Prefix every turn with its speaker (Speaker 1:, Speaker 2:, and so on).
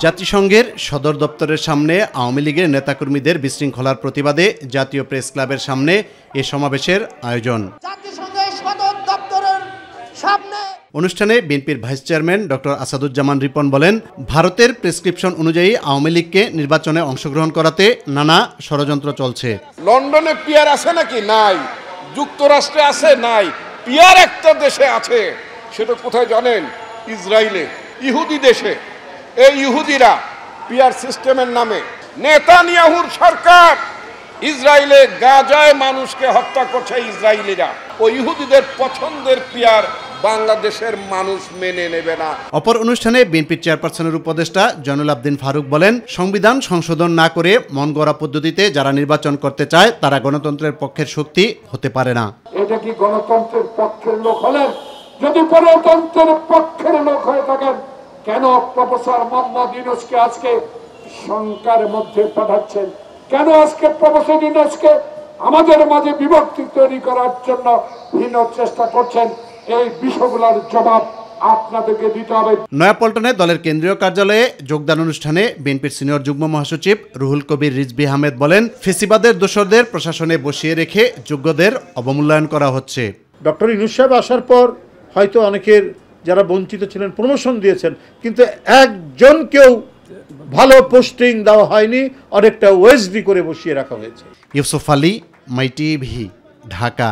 Speaker 1: জাতিসংঘের সদর দপ্তরের সামনে আওয়ামী লীগের নেতাকর্মীদের বিশৃঙ্খলার প্রতিবাদে জাতীয় প্রেস ক্লাবের সামনে এ সমাবেশের আয়োজন। অনুষ্ঠানে বিএনপির vice chairman doctor Asaduzzaman Ripon বলেন, ভারতের প্রেসক্রিপশন অনুযায়ী আওয়ামী লীগকে নির্বাচনে অংশগ্রহণ করাতে নানা ষড়যন্ত্র চলছে।
Speaker 2: লন্ডনে পিয়ার আছে নাকি? নাই। যুক্তরাষ্ট্রে আছে? নাই। পিয়ার একটা দেশে আছে, সেটা কোথায় জানেন? ইসরায়েলে, ইহুদি দেশে। এই ইহুদিরা পিয়ার সিস্টেমের নামে নেতানিয়াহুর সরকার ইসরায়েলে গাজায় মানুষকে হত্যা করছে। ইসরায়েলিরা ও ইহুদিদের পছন্দের পিয়ার বাংলাদেশের মানুষ মেনে নেবে না।
Speaker 1: অপর অনুষ্ঠানে বিএনপির চেয়ারপারসনের উপদেষ্টা জয়নুল আবদিন ফারুক বলেন, সংবিধান সংশোধন না করে মন গড়া পদ্ধতিতে যারা নির্বাচন করতে চায় তারা গণতন্ত্রের পক্ষের শক্তি হতে পারে না।
Speaker 3: এটা কি গণতন্ত্রের পক্ষের লোক হলেন? যদি গণতন্ত্রের পক্ষের লোক হয়ে থাকেন, কেন প্রফেসর মোহাম্মদ ইউনূসকে আজকে শঙ্কার মধ্যে পাঠাচ্ছেন? কেন আজকে প্রফেসর ইউনূসকে আমাদের মাঝে বিভক্তি তৈরি করার জন্য ভিন্ন চেষ্টা করছেন? এই বিষয়গুলোর জবাব আপনাদেরকে দিতে হবে।
Speaker 1: নয়াপল্টনে দলের কেন্দ্রীয় কার্যালয়ে যোগদান অনুষ্ঠানে বিএনপির সিনিয়র যুগ্ম মহাসচিব রুহুল কবির রিজভী আহমেদ বলেন, ফেসিবাদের দোসরদের প্রশাসনে বসিয়ে রেখে যোগ্যদের অবমূল্যায়ন করা হচ্ছে।
Speaker 4: ডক্টর ইউনূস সাহেব আসার পর হয়তো অনেকের যারা বঞ্চিত ছিলেন প্রমোশন দিয়েছেন, কিন্তু একজনকেও ভালো পোস্টিং দেওয়া হয়নি, অনেকটা ওএসডি করে বসিয়ে রাখা হয়েছে।
Speaker 1: ইউসুফ আলী, মাই টিভি, ঢাকা।